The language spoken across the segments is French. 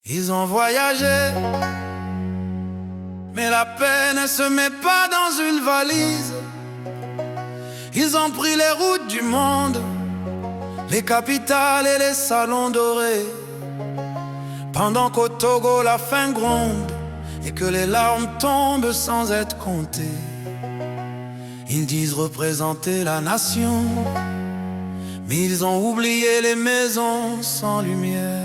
Ils ont voyagé, mais la paix ne se met pas dans une valise. Ils ont pris les routes du monde, les capitales et les salons dorés. Pendant qu'au Togo la faim gronde et que les larmes tombent sans être comptées. Ils disent représenter la nation, mais ils ont oublié les maisons sans lumière.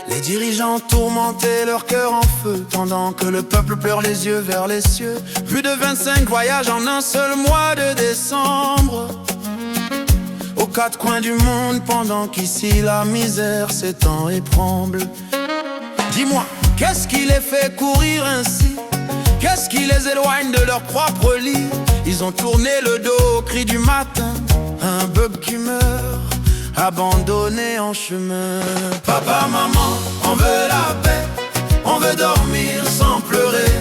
Les dirigeants tourmentaient leur cœur en feu, pendant que le peuple pleure les yeux vers les cieux. Plus de 25 voyages en un seul mois de décembre, aux quatre coins du monde, pendant qu'ici la misère s'étend et tremble. Dis-moi, qu'est-ce qui les fait courir ainsi? Qu'est-ce qui les éloigne de leur propre lit? Ils ont tourné le dos au cri du matin, un bœuf qui meurt, abandonné en chemin. Papa, maman, on veut la paix, on veut dormir sans pleurer.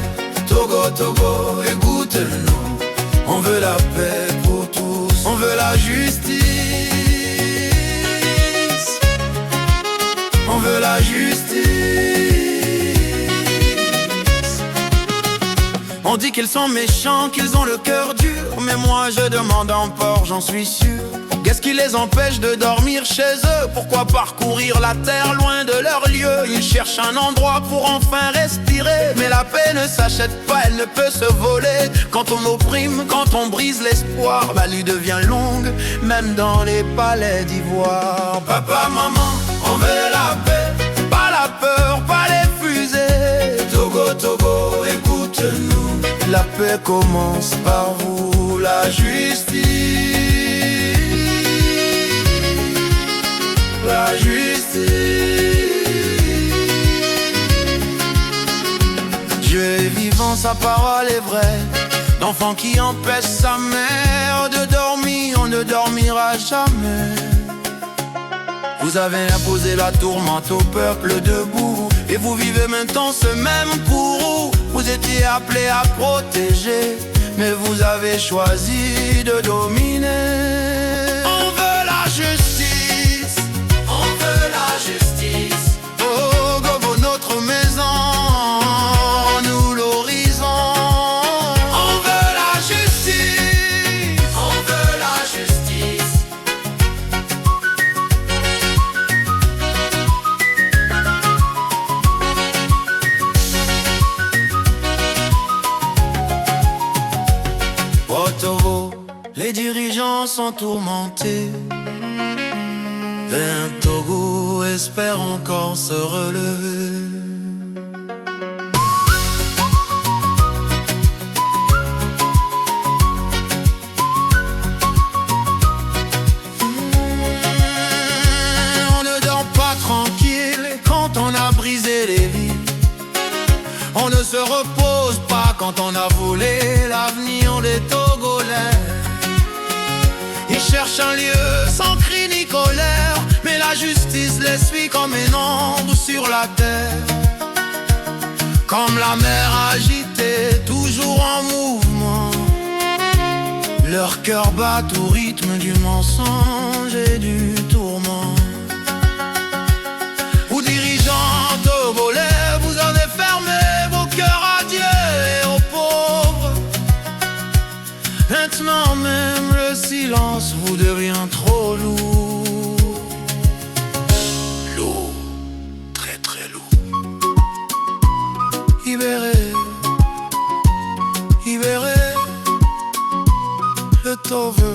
Togo, Togo, écoute-nous, on veut la paix pour tous, on veut la justice, on veut la justice. On dit qu'ils sont méchants, qu'ils ont le cœur dur, mais moi je demande encore, j'en suis sûr. Qu'est-ce qui les empêche de dormir chez eux? Pourquoi parcourir la terre loin de leur lieu? Ils cherchent un endroit pour enfin respirer, mais la paix ne s'achète pas, elle ne peut se voler. Quand on opprime, quand on brise l'espoir, la nuit devient longue, même dans les palais d'ivoire. Papa, maman, on veut la paix, pas la peur, pas les fusées. Togo, Togo, écoute-nous, la paix commence par vous, la justice. La justice. Dieu est vivant, sa parole est vraie. D'enfant qui empêche sa mère de dormir, on ne dormira jamais. Vous avez imposé la tourmente au peuple debout, et vous vivez maintenant ce même courroux. Vous étiez appelés à protéger, mais vous avez choisi de dominer. On veut la justice. Oh, Gogo, notre maison, nous l'horizon. On veut la justice. On veut la justice. Au Togo, les dirigeants sont tourmentés. Un Togo espère encore se relever. On ne dort pas tranquille quand on a brisé les villes. On ne se repose pas quand on a volé l'avenir des Togolais. Ils cherchent un lieu sans cri ni colère, mais la justice les suit comme une ombre sur la terre. Comme la mer agitée, toujours en mouvement, leur cœur bat au rythme du mensonge et du tourment. Vous dirigeants togolais, vous avez fermé vos cœurs à Dieu et aux pauvres. Maintenant même le silence vous devient trop lourd. Lourd, très très lourd. Libérez, libérez le Togo.